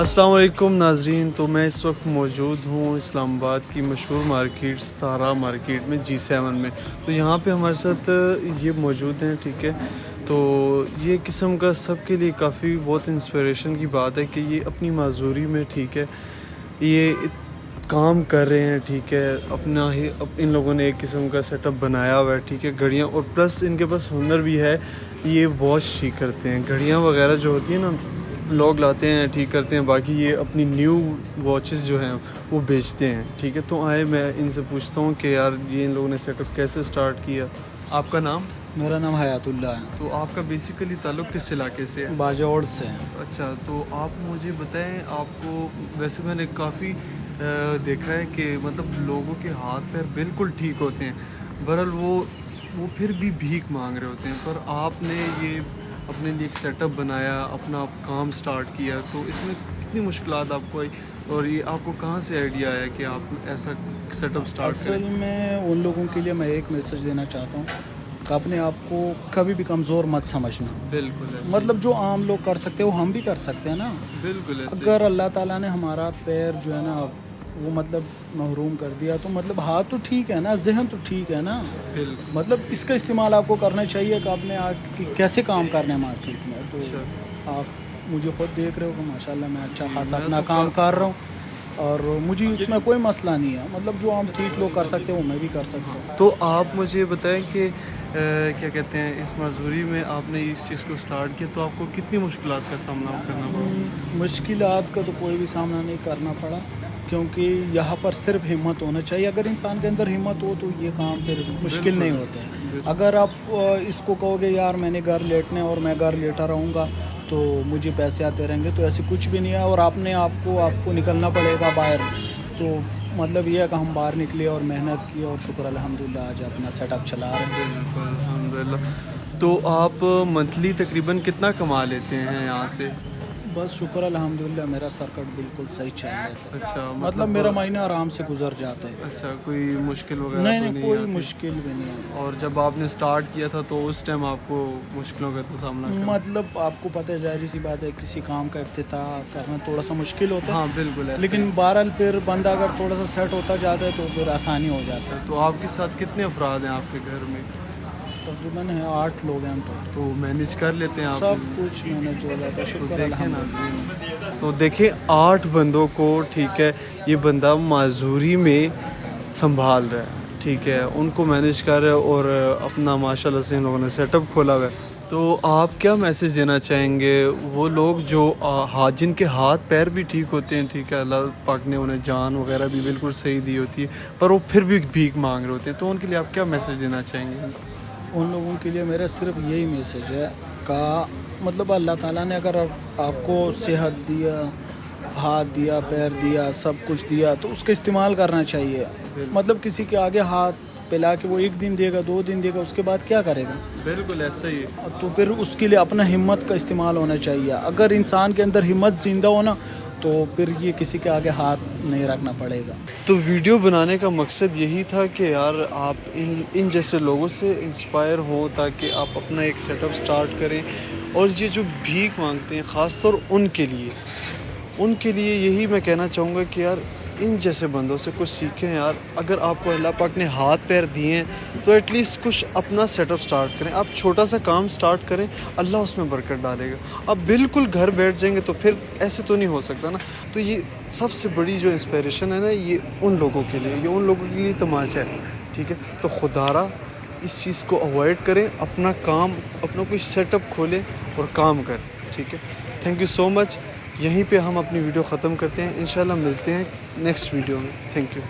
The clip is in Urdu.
السلام علیکم ناظرین. تو میں اس وقت موجود ہوں اسلام آباد کی مشہور مارکیٹ ستارہ مارکیٹ میں G7 میں. تو یہاں پہ ہمارے ساتھ یہ موجود ہیں, ٹھیک ہے. تو یہ قسم کا سب کے لیے کافی بہت انسپریشن کی بات ہے کہ یہ اپنی معذوری میں, ٹھیک ہے, یہ کام کر رہے ہیں, ٹھیک ہے. اپنا ہی ان لوگوں نے ایک قسم کا سیٹ اپ بنایا ہوا ہے, ٹھیک ہے, گھڑیاں, اور پلس ان کے پاس ہنر بھی ہے, یہ واچ ٹھیک کرتے ہیں. گھڑیاں وغیرہ جو ہوتی ہیں نا لوگ لاتے ہیں, ٹھیک کرتے ہیں, باقی یہ اپنی نیو واچز جو ہیں وہ بیچتے ہیں, ٹھیک ہے. تو آئے میں ان سے پوچھتا ہوں کہ یار یہ ان لوگوں نے سیٹ اپ کیسے سٹارٹ کیا. آپ کا نام؟ میرا نام حیات اللہ ہے. تو آپ کا بیسیکلی تعلق کس علاقے سے ہے؟ باجوڑ سے ہے. اچھا, تو آپ مجھے بتائیں, آپ کو ویسے میں نے کافی دیکھا ہے کہ مطلب لوگوں کے ہاتھ پیر بالکل ٹھیک ہوتے ہیں, بہرحال وہ پھر بھی بھیک مانگ رہے ہوتے ہیں, پر آپ نے یہ اپنے لیے ایک سیٹ اپ بنایا, اپنا کام سٹارٹ کیا, تو اس میں کتنی مشکلات آپ کو آئی, اور یہ آپ کو کہاں سے آئیڈیا آیا کہ آپ ایسا سیٹ اپ سٹارٹ کریں؟ اصل میں ان لوگوں کے لیے میں ایک میسج دینا چاہتا ہوں کہ اپنے آپ کو کبھی بھی کمزور مت سمجھنا. بالکل, مطلب جو عام لوگ کر سکتے ہیں وہ ہم بھی کر سکتے ہیں نا. بالکل. اگر اللہ تعالیٰ نے ہمارا پیر جو ہے نا وہ مطلب محروم کر دیا, تو مطلب ہاتھ تو ٹھیک ہے نا, ذہن تو ٹھیک ہے نا. مطلب اس کا استعمال آپ کو کرنا چاہیے کہ آپ نے کیسے کام کرنا ہے مارکیٹ میں. تو آپ مجھے خود دیکھ رہے ہو کہ ماشاء اللہ میں اچھا خاصا اپنا کام کر رہا ہوں, اور مجھے اس میں کوئی مسئلہ نہیں ہے. مطلب جو عام ٹھیک لوگ کر سکتے ہیں وہ میں بھی کر سکتا ہوں. تو آپ مجھے بتائیں کہ کیا کہتے ہیں, اس معذوری میں آپ نے اس چیز کو سٹارٹ کیا, تو آپ کو کتنی مشکلات کا سامنا کرنا پڑا؟ مشکلات کا تو کوئی بھی سامنا نہیں کرنا پڑا, کیونکہ یہاں پر صرف ہمت ہونا چاہیے. اگر انسان کے اندر ہمت ہو تو یہ کام پھر مشکل نہیں ہوتا ہے. اگر آپ اس کو کہو گے یار میں نے گھر لیٹنے اور میں گھر لیٹا رہوں گا تو مجھے پیسے آتے رہیں گے, تو ایسے کچھ بھی نہیں ہے. اور آپ کو نکلنا پڑے گا باہر. تو مطلب یہ ہے کہ ہم باہر نکلے اور محنت کی, اور شکر الحمدللہ آج اپنا سیٹ اپ چلا رہے ہیں. بالکل الحمدللہ. تو آپ منتھلی تقریباً کتنا کما لیتے ہیں یہاں سے؟ بس شکر الحمدللہ میرا سرکٹ بالکل صحیح چل رہا ہے. اچھا, مطلب میرا مہینہ آرام سے گزر جاتا ہے. اچھا, کوئی مشکل وغیرہ نہیں, کوئی مشکل بھی نہیں ہے. اور جب آپ نے سٹارٹ کیا تھا تو اس ٹائم آپ کو مشکلوں کا تو سامنا کرنا؟ مطلب آپ کو پتہ ہے, ظاہری سی بات ہے, کسی کام کا افتتاح کرنا تھوڑا سا مشکل ہوتا ہے. ہاں بالکل, لیکن بہرحال پھر بندہ اگر تھوڑا سا سیٹ ہوتا جاتا ہے تو پھر آسانی ہو جاتا ہے. تو آپ کے ساتھ کتنے افراد ہیں آپ کے گھر میں؟ تقریباً 8 لوگ ہیں. تو مینیج کر لیتے ہیں آپ؟ سب کچھ مینیج ہو جاتا ہے, شکر الحمدللہ. تو دیکھیں 8 بندوں کو, ٹھیک ہے, یہ بندہ معذوری میں سنبھال رہا ہے, ٹھیک ہے, ان کو مینیج کر رہا ہے, اور اپنا ماشاءاللہ سے ان لوگوں نے سیٹ اپ کھولا ہوا ہے. تو آپ کیا میسج دینا چاہیں گے وہ لوگ جو جن کے ہاتھ پیر بھی ٹھیک ہوتے ہیں, ٹھیک ہے, اللہ پاک نے انہیں جان وغیرہ بھی بالکل صحیح دی ہوتی ہے, پر وہ پھر بھی بھیک مانگ رہے ہوتے ہیں, تو ان کے لیے آپ کیا میسج دینا چاہیں گے؟ ان لوگوں کے لیے میرا صرف یہی میسج ہے کہ مطلب اللہ تعالیٰ نے اگر آپ کو صحت دیا, ہاتھ دیا, پیر دیا, سب کچھ دیا, تو اس کا استعمال کرنا چاہیے. مطلب کسی کے آگے ہاتھ پھیلا کے وہ 1 دن دے گا, 2 دن دے گا, اس کے بعد کیا کرے گا؟ بالکل ایسا ہی ہے. تو پھر اس کے لیے اپنا ہمت کا استعمال ہونا چاہیے. اگر انسان کے اندر ہمت زندہ ہونا تو پھر یہ کسی کے آگے ہاتھ نہیں رکھنا پڑے گا. تو ویڈیو بنانے کا مقصد یہی تھا کہ یار آپ ان جیسے لوگوں سے انسپائر ہوں, تاکہ آپ اپنا ایک سیٹ اپ سٹارٹ کریں. اور یہ جو بھیک مانگتے ہیں خاص طور ان کے لیے یہی میں کہنا چاہوں گا کہ یار ان جیسے بندوں سے کچھ سیکھیں یار. اگر آپ کو اللہ پاک نے ہاتھ پیر دیے ہیں تو ایٹ لیسٹ کچھ اپنا سیٹ اپ سٹارٹ کریں. آپ چھوٹا سا کام سٹارٹ کریں, اللہ اس میں برکت ڈالے گا. آپ بالکل گھر بیٹھ جائیں گے تو پھر ایسے تو نہیں ہو سکتا نا. تو یہ سب سے بڑی جو انسپائریشن ہے نا, یہ ان لوگوں کے لیے, یہ ان لوگوں کے لیے تماشا ہے, ٹھیک ہے. تو خدارہ اس چیز کو اوائڈ کریں, اپنا کوئی سیٹ اپ کھولیں اور کام کریں, ٹھیک ہے. تھینک یو سو مچ. یہیں پہ ہم اپنی ویڈیو ختم کرتے ہیں. انشاءاللہ ملتے ہیں نیکسٹ ویڈیو میں. Thank you.